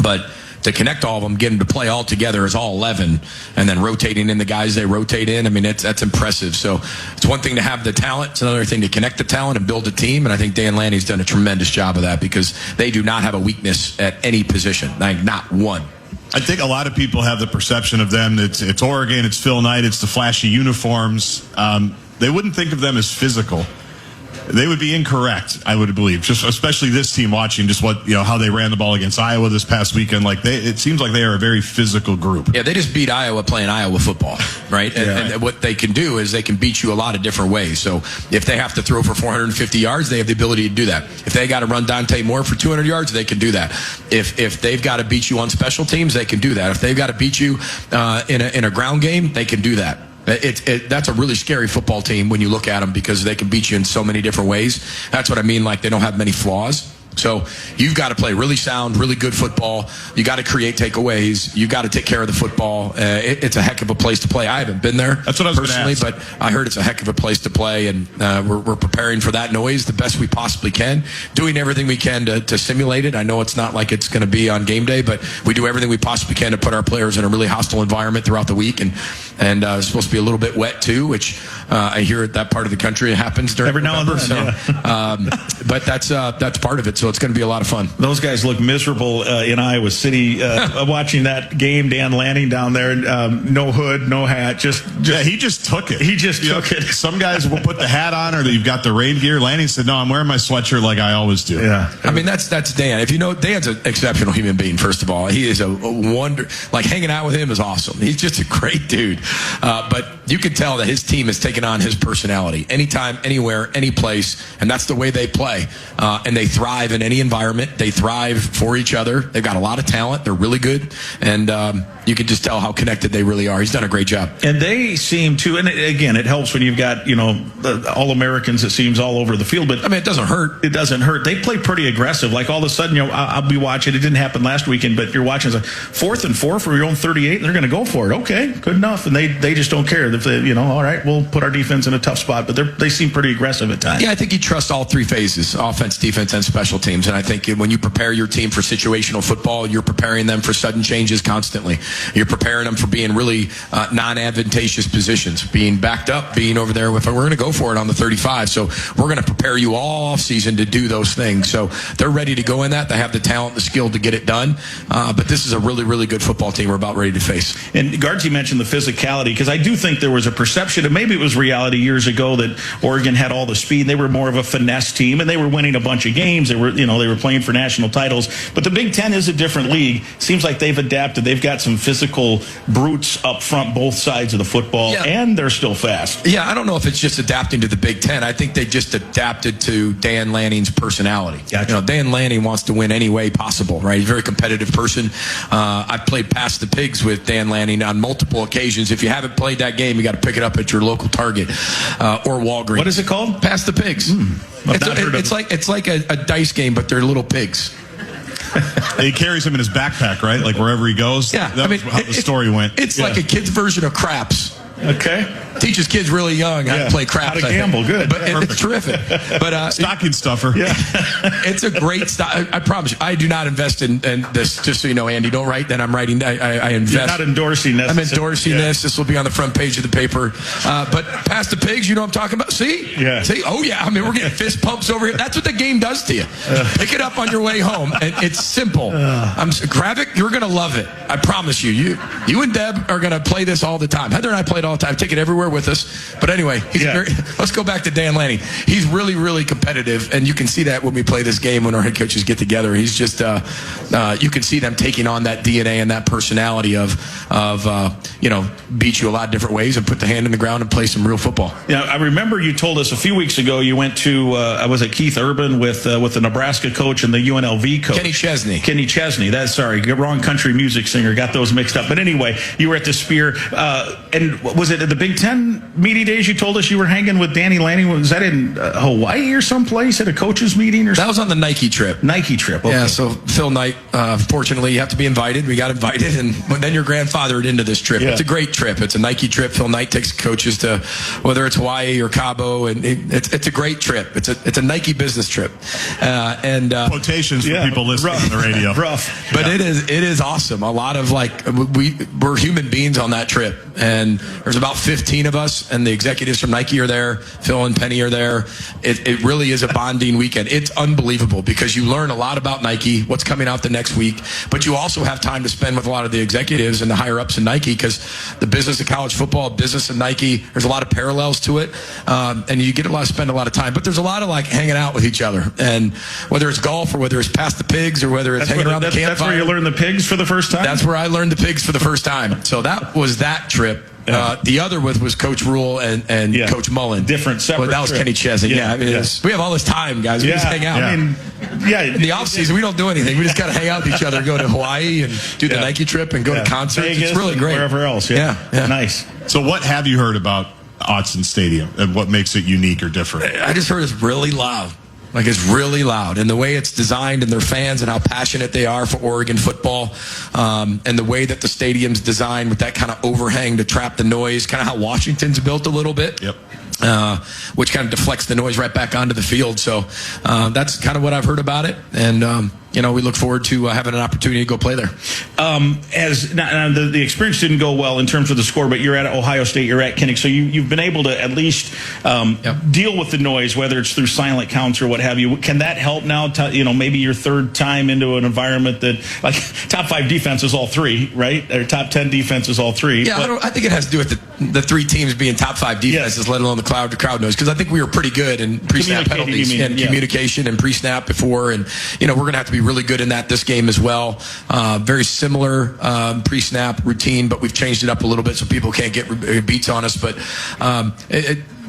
But to connect all of them, get them to play all together as all 11, and then rotating in the guys they rotate in, I mean, that's impressive. So it's one thing to have the talent. It's another thing to connect the talent and build a team. And I think Dan Lanning's done a tremendous job of that because they do not have a weakness at any position, like not one. I think a lot of people have the perception of them that it's Oregon, it's Phil Knight, it's the flashy uniforms. They wouldn't think of them as physical. They would be incorrect, I would believe. Just especially this team, watching just how they ran the ball against Iowa this past weekend. It seems like they are a very physical group. Yeah, they just beat Iowa playing Iowa football, right? And what they can do is they can beat you a lot of different ways. So if they have to throw for 450 yards, they have the ability to do that. If they got to run Dante Moore for 200 yards, they can do that. If they've got to beat you on special teams, they can do that. If they've got to beat you in a ground game, they can do that. That's a really scary football team when you look at them because they can beat you in so many different ways. That's what I mean, like they don't have many flaws. So you've got to play really sound, really good football. You got to create takeaways. You got to take care of the football. It's a heck of a place to play. I haven't been there That's what I was personally, but I heard it's a heck of a place to play, and we're preparing for that noise the best we possibly can, doing everything we can to simulate it. I know it's not like it's going to be on game day, but we do everything we possibly can to put our players in a really hostile environment throughout the week, and it's supposed to be a little bit wet too, which I hear at that part of the country happens during every now and then. So, but that's part of it. So it's going to be a lot of fun. Those guys look miserable in Iowa City watching that game. Dan Lanning down there, no hood, no hat. He just took it. He just took it. Some guys will put the hat on, or you've got the rain gear. Lanning said, "No, I'm wearing my sweatshirt like I always do." Yeah, I mean that's Dan. If you know, Dan's an exceptional human being. First of all, he is a wonder. Like hanging out with him is awesome. He's just a great dude. But you can tell that his team has taken on his personality. Anytime, anywhere, any place, and that's the way they play. And they thrive in any environment. They thrive for each other. They've got a lot of talent. They're really good, and you can just tell how connected they really are. He's done a great job. And they seem to, and again, it helps when you've got All-Americans, it seems, all over the field. But I mean, it doesn't hurt. It doesn't hurt. They play pretty aggressive. Like all of a sudden, I'll be watching. It didn't happen last weekend, but you're watching. It's like 4th and 4 for your own 38, and they're going to go for it. Okay, good enough. And they just don't care. If they, all right, we'll put our defense in a tough spot. But they seem pretty aggressive at times. Yeah, I think you trust all 3 phases: offense, defense, and special teams. And I think when you prepare your team for situational football, you're preparing them for sudden changes constantly. you're preparing them for being really non-advantageous positions, being backed up, being over there with, we're going to go for it on the 35. So we're going to prepare you all off season to do those things. So they're ready to go in that. They have the talent, the skill to get it done. But this is a really, really good football team we're about ready to face. And Guardsy mentioned the physicality, because I do think there was a perception, and maybe it was reality years ago, that Oregon had all the speed. They were more of a finesse team, and they were winning a bunch of games. They were playing for national titles. But the Big Ten is a different league. Seems like they've adapted. They've got some physical brutes up front, both sides of the football, and they're still fast. Yeah, I don't know if it's just adapting to the Big Ten. I think they just adapted to Dan Lanning's personality. Gotcha. Dan Lanning wants to win any way possible, right? He's a very competitive person. I've played Past the Pigs with Dan Lanning on multiple occasions. If you haven't played that game, you got to pick it up at your local Target or Walgreens. What is it called? Past the Pigs. It's like a dice game, but they're little pigs. He carries him in his backpack, right? Like wherever he goes. Yeah, That was how the story went. It's like a kid's version of craps. Okay. Teaches kids really young how to play craps. How to gamble. Good. But it's terrific. But stocking stuffer. Yeah. It's a great I promise you, I do not invest in this, just so you know, Andy. Don't write that I'm writing. I invest. You're not endorsing this. I'm endorsing this. This will be on the front page of the paper. But Past the Pigs, you know what I'm talking about? See? Yeah. See? Oh, yeah. I mean, we're getting fist pumps over here. That's what the game does to you. Pick it up on your way home. And it's simple. Gravik, you're going to love it. I promise you. You and Deb are going to play this all the time. Heather and I play it all the time. Take it everywhere with us. But anyway, let's go back to Dan Lanning. He's really, really competitive, and you can see that when we play this game when our head coaches get together. He's just, you can see them taking on that DNA and that personality of beat you a lot of different ways and put the hand in the ground and play some real football. Yeah, I remember you told us a few weeks ago you went to, I was at Keith Urban with the Nebraska coach and the UNLV coach. Kenny Chesney. That's wrong country music singer. Got those mixed up. But anyway, you were at the Spear, and was it at the Big Ten media days you told us you were hanging with Danny Lanning? Was that in Hawaii or someplace at a coach's meeting or something? That was on the Nike trip. Okay. Yeah, so Phil Knight, fortunately, you have to be invited. We got invited, and then you're grandfathered into this trip. Yeah. It's a great trip. It's a Nike trip. Phil Knight takes coaches to, whether it's Hawaii or Cabo, and it's a great trip. It's a Nike business trip. Quotations for people listening on the radio. Rough. But it is awesome. A lot of we're human beings on that trip, and there's about 15 of us, and the executives from Nike are there. Phil and Penny are there. It really is a bonding weekend. It's unbelievable because you learn a lot about Nike, what's coming out the next week, but you also have time to spend with a lot of the executives and the higher ups in Nike, because the business of college football, business of Nike, there's a lot of parallels to it, and you get spend a lot of time. But there's a lot of hanging out with each other, and whether it's golf or whether it's Past the Pigs or whether it's hanging around the campfire. That's where you learn the pigs for the first time? That's where I learned the pigs for the first time. So that was that trip. The other was Coach Rule and Coach Mullen. Separate. That was Kenny Chesney. Yeah, I mean, we have all this time, guys. We just hang out. I mean, in the off season, we don't do anything. We just got to hang out with each other, go to Hawaii and do the Nike trip and go to concerts. Vegas, it's really great. Wherever else. Yeah. Nice. So what have you heard about Autzen Stadium and what makes it unique or different? I just heard it's really loud. It's really loud. And the way it's designed and their fans and how passionate they are for Oregon football, and the way that the stadium's designed with that kind of overhang to trap the noise, kind of how Washington's built a little bit. Yep. Which kind of deflects the noise right back onto the field. So that's kind of what I've heard about it. And, we look forward to having an opportunity to go play there. The experience didn't go well in terms of the score, but you're at Ohio State, you're at Kinnick, so you've been able to at least deal with the noise, whether it's through silent counts or what have you. Can that help now? Maybe your third time into an environment that, top 5 defense is all 3, right? Or top 10 defense is all 3. Yeah, I think it has to do with the 3 teams being top 5 defenses, let alone the crowd noise. Because I think we were pretty good in pre-snap penalties and communication and pre-snap before, and we're going to have to be really good in this game as well. Very similar pre-snap routine, but we've changed it up a little bit so people can't get beats on us. But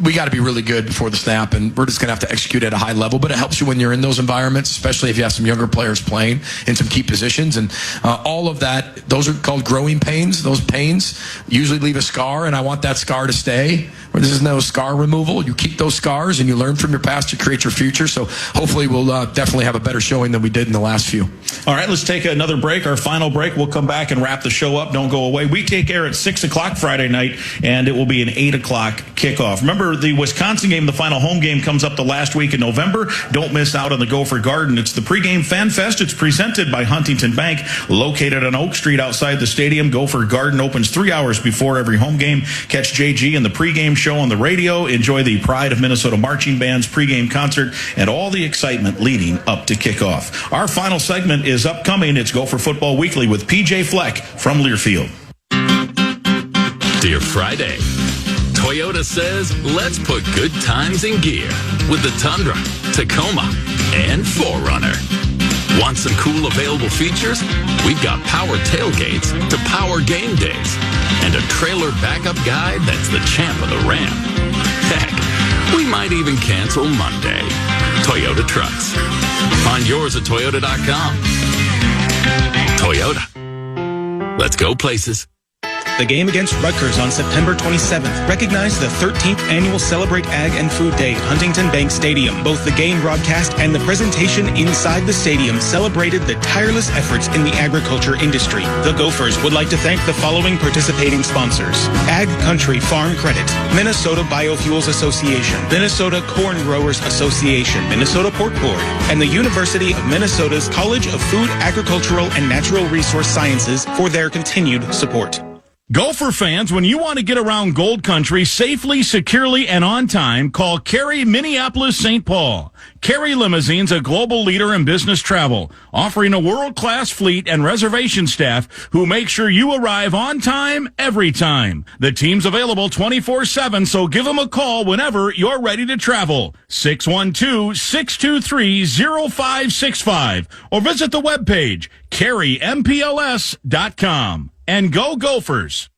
we got to be really good before the snap, and we're just going to have to execute at a high level. But it helps you when you're in those environments, especially if you have some younger players playing in some key positions. And all of that, those are called growing pains. Those pains usually leave a scar, and I want that scar to stay. where this is no scar removal. You keep those scars and you learn from your past to create your future. So hopefully we'll definitely have a better showing than we did in the last few. All right, let's take another break, our final break. We'll come back and wrap the show up. Don't go away. We take air at 6 o'clock Friday night, and it will be an 8 o'clock kickoff. Remember, the Wisconsin game, the final home game, comes up the last week in November. Don't miss out on the Gopher Garden. It's the pregame Fan Fest. It's presented by Huntington Bank, located on Oak Street outside the stadium. Gopher Garden opens 3 hours before every home game. Catch JG in the pregame show on the radio. Enjoy the Pride of Minnesota Marching Band's pregame concert and all the excitement leading up to kickoff. Our final segment is upcoming. It's Gopher Football Weekly with PJ Fleck from Learfield. Dear Friday, Toyota says let's put good times in gear with the Tundra, Tacoma, and 4Runner. Want some cool available features? We've got power tailgates to power game days and a trailer backup guide that's the champ of the ramp. Heck, we might even cancel Monday. Toyota trucks. Find yours at Toyota.com. Toyota. Let's go places. The game against Rutgers on September 27th recognized the 13th annual Celebrate Ag and Food Day at Huntington Bank Stadium. Both the game broadcast and the presentation inside the stadium celebrated the tireless efforts in the agriculture industry. The Gophers would like to thank the following participating sponsors: Ag Country Farm Credit, Minnesota Biofuels Association, Minnesota Corn Growers Association, Minnesota Pork Board, and the University of Minnesota's College of Food, Agricultural, and Natural Resource Sciences for their continued support. Gopher fans, when you want to get around Gold Country safely, securely, and on time, call Carey Minneapolis St. Paul. Carey Limousines, a global leader in business travel, offering a world-class fleet and reservation staff who make sure you arrive on time, every time. The team's available 24/7, so give them a call whenever you're ready to travel. 612-623-0565 or visit the webpage, CareyMPLS.com. And go Gophers!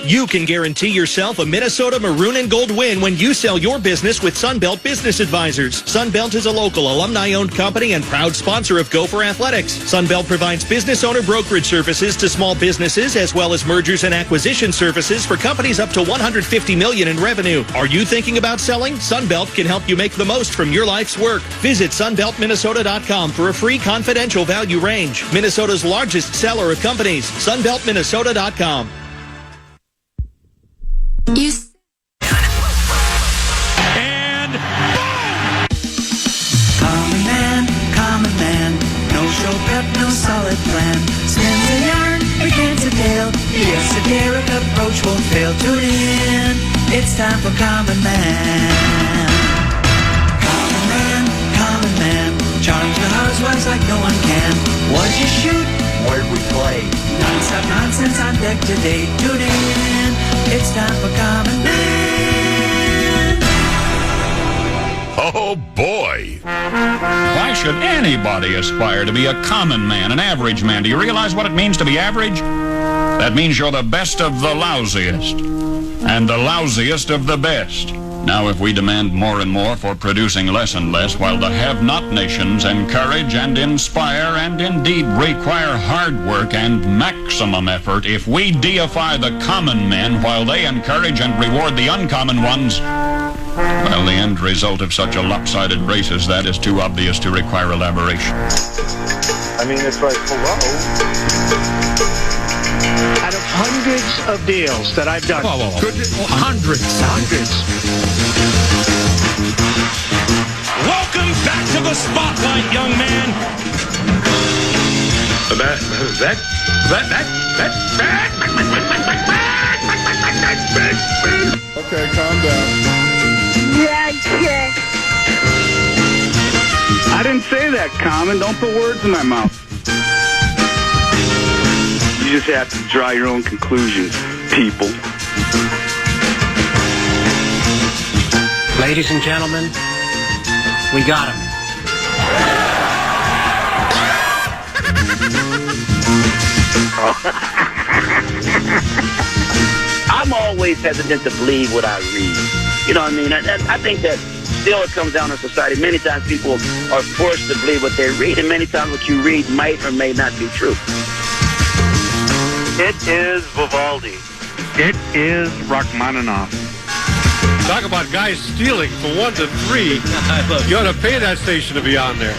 You can guarantee yourself a Minnesota maroon and gold win when you sell your business with Sunbelt Business Advisors. Sunbelt is a local alumni-owned company and proud sponsor of Gopher Athletics. Sunbelt provides business owner brokerage services to small businesses as well as mergers and acquisition services for companies up to $150 million in revenue. Are you thinking about selling? Sunbelt can help you make the most from your life's work. Visit sunbeltminnesota.com for a free confidential value range. Minnesota's largest seller of companies. sunbeltminnesota.com. And common man, no show prep, no solid plan. Spins a yarn, begins a tale. Yes, a daring approach won't fail. Tune in, it's time for Common Man. Common man, charms the housewives like no one can. What'd you shoot? Where'd we play? Non-stop nonsense on deck today. Tune in, it's time for Common Man. Oh, boy. Why should anybody aspire to be a common man, an average man? Do you realize what it means to be average? That means you're the best of the lousiest, and the lousiest of the best. Now, if we demand more and more for producing less and less, while the have-not nations encourage and inspire and indeed require hard work and maximum effort, if we deify the common men while they encourage and reward the uncommon ones, well, the end result of such a lopsided race as that is too obvious to require elaboration. I mean, it's like, hello. Out of hundreds of deals that I've done. Hundreds. Welcome back to the spotlight, young man. Okay, calm down. I didn't say that, Common. Don't put words in my mouth. You just have to draw your own conclusions, people. Ladies and gentlemen, we got him. I'm always hesitant to believe what I read. You know what I mean? I think that still it comes down to society. Many times people are forced to believe what they read, and many times what you read might or may not be true. It is Vivaldi. It is Rachmaninoff. Talk about guys stealing from 1 to 3. You ought to pay that station to be on there.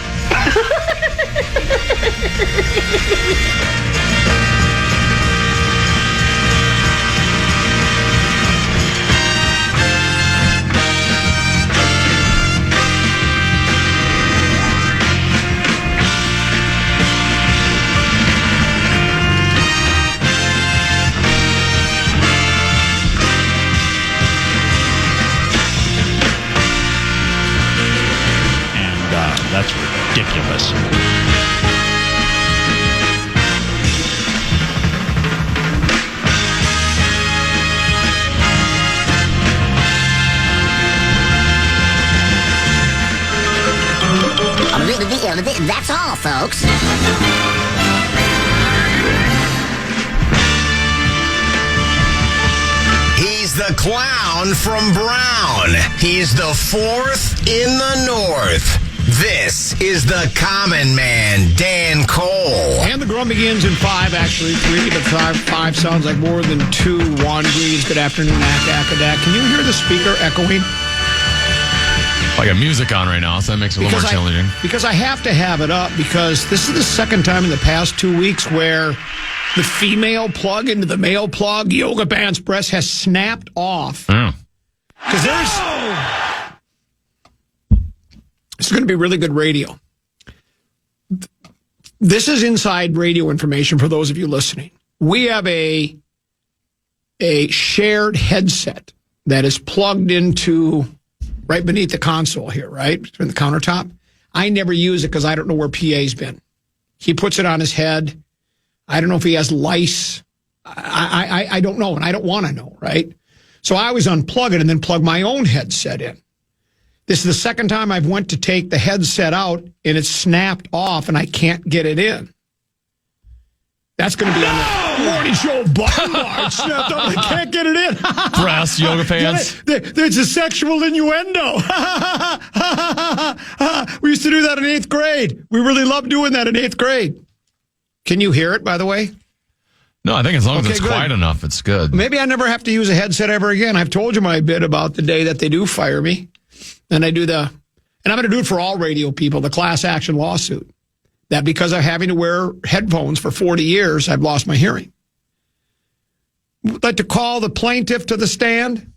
That's ridiculous. That's all, folks. He's the clown from Brown. He's the 4th in the North. This is the Common Man, Dan Cole. And the drum begins in 5, actually. 3, but 5 sounds like more than 2. 1 greetings. Good afternoon, Akadak. Can you hear the speaker echoing? I got music on right now, so that makes it a little more challenging. Because I have to have it up, because this is the second time in the past 2 weeks where the female plug into the male plug, Yoga Band's breast, has snapped off. Oh. Because it's going to be really good radio. This is inside radio information for those of you listening. We have a shared headset that is plugged into right beneath the console here, right? Between the countertop. I never use it because I don't know where PA's been. He puts it on his head. I don't know if he has lice. I don't know, and I don't want to know, right? So I always unplug it and then plug my own headset in. This is the second time I've went to take the headset out, and it's snapped off, and I can't get it in. That's going to be on the morning show button bar. It's snapped off, I can't get it in. Brass yoga pants. There's a sexual innuendo. We used to do that in 8th grade. We really loved doing that in 8th grade. Can you hear it, by the way? No, I think as long as it's quiet enough, it's good. Maybe I never have to use a headset ever again. I've told you my bit about the day that they do fire me. And I'm going to do it for all radio people, the class action lawsuit. That because of having to wear headphones for 40 years, I've lost my hearing. Would like to call the plaintiff to the stand?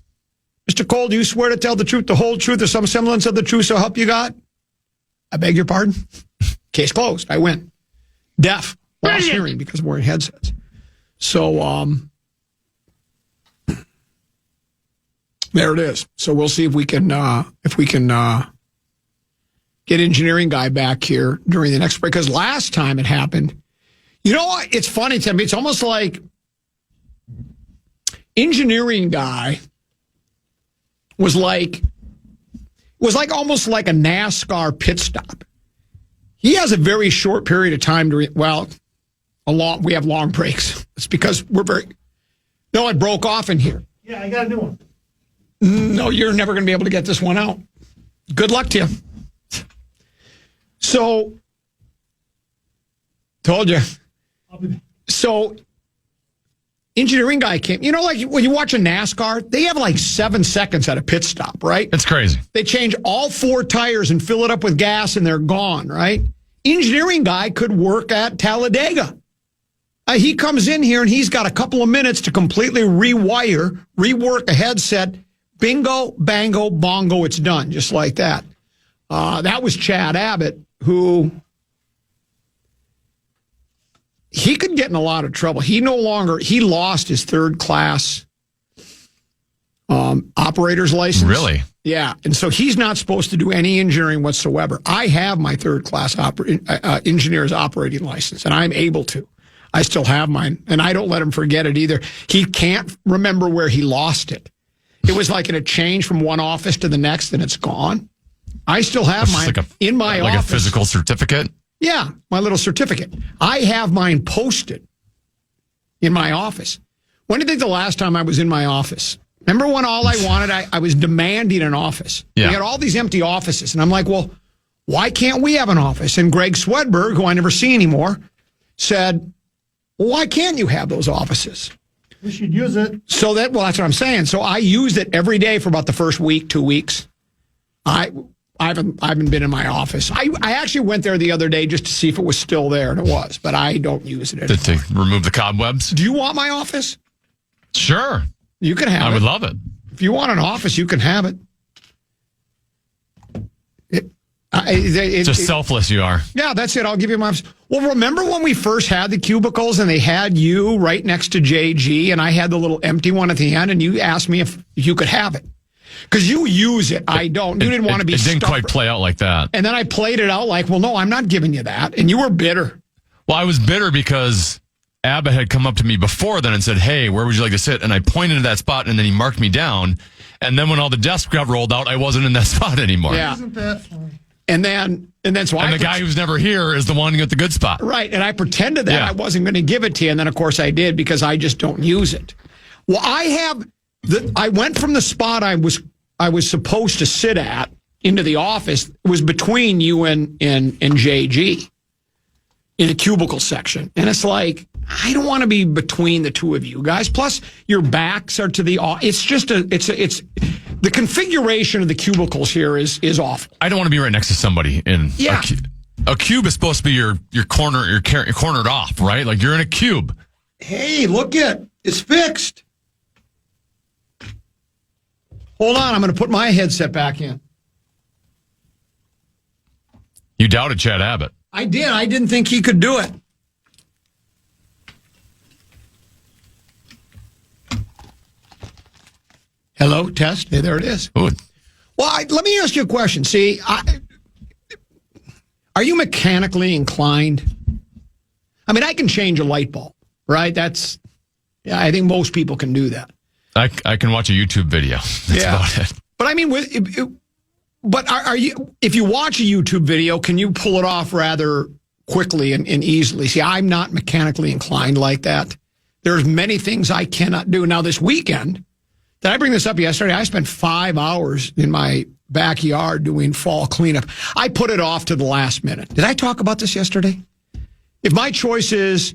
Mr. Cole, do you swear to tell the truth, the whole truth, or some semblance of the truth, so help you God? I beg your pardon? Case closed. I win. Deaf. Lost hearing because of wearing headsets. So, there it is. So we'll see if we can get engineering guy back here during the next break. Because last time it happened, you know what? It's funny to me. It's almost like engineering guy was almost like a NASCAR pit stop. He has a very short period of time to we have long breaks. It's because it broke off in here. Yeah, I got a new one. No, you're never going to be able to get this one out. Good luck to you. So, told you. So, engineering guy came. You know, like when you watch a NASCAR, they have like 7 seconds at a pit stop, right? It's crazy. They change all 4 tires and fill it up with gas and they're gone, right? Engineering guy could work at Talladega. He comes in here and he's got a couple of minutes to completely rework a headset. Bingo, bango, bongo, it's done. Just like that. That was Chad Abbott, who he could get in a lot of trouble. He lost his 3rd class operator's license. Really? Yeah. And so he's not supposed to do any engineering whatsoever. I have my 3rd class engineer's operating license, and I'm able to. I still have mine, and I don't let him forget it either. He can't remember where he lost it. It was like in a change from one office to the next, and it's gone. I still have mine in my office. Like a physical certificate? Yeah, my little certificate. I have mine posted in my office. When do you think the last time I was in my office? Remember when all I wanted, I was demanding an office. Yeah. We had all these empty offices, and I'm like, well, why can't we have an office? And Greg Swedberg, who I never see anymore, said, well, why can't you have those offices? You should use it. So that's what I'm saying. So I used it every day for about the first week, 2 weeks. I haven't been in my office. I actually went there the other day just to see if it was still there, and it was, but I don't use it anymore. To remove the cobwebs? Do you want my office? Sure. You can have it. I would love it. If you want an office, you can have it. Just selfless you are. Yeah, that's it. I'll give you my office. Well, remember when we first had the cubicles and they had you right next to JG and I had the little empty one at the end and you asked me if you could have it? Because you use it. I don't. You didn't want to be It didn't stuck. quite play out like that. And then I played it out like, well, no, I'm not giving you that. And you were bitter. Well, I was bitter because Abba had come up to me before then and said, hey, where would you like to sit? And I pointed to that spot and then he marked me down. And then when all the desks got rolled out, I wasn't in that spot anymore. Yeah. Isn't that funny? And then so the guy who's never here is the one who got the good spot. Right. And I pretended that I wasn't going to give it to you. And then, of course, I did because I just don't use it. Well, I went from the spot I was supposed to sit at into the office. It was between you and JG in a cubicle section. And it's like, I don't want to be between the two of you guys. Plus, your backs are to the it's just the configuration of the cubicles here is awful. I don't want to be right next to somebody in a cube is supposed to be your corner, you're cornered off, right? Like you're in a cube. Hey, look it's fixed. Hold on, I'm going to put my headset back in. You doubted Chad Abbott. I did. I didn't think he could do it. Hello, test. Hey, there it is. Good. Well, let me ask you a question. See, are you mechanically inclined? I mean, I can change a light bulb, right? I think most people can do that. I can watch a YouTube video. That's about it. But I mean, are you? If you watch a YouTube video, can you pull it off rather quickly and easily? See, I'm not mechanically inclined like that. There's many things I cannot do. Now, this weekend, did I bring this up yesterday? I spent 5 hours in my backyard doing fall cleanup. I put it off to the last minute. Did I talk about this yesterday? If my choice is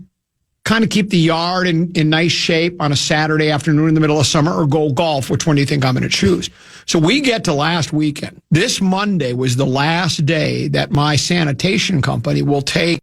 kind of keep the yard in nice shape on a Saturday afternoon in the middle of summer or go golf, which one do you think I'm going to choose? So we get to last weekend. This Monday was the last day that my sanitation company will take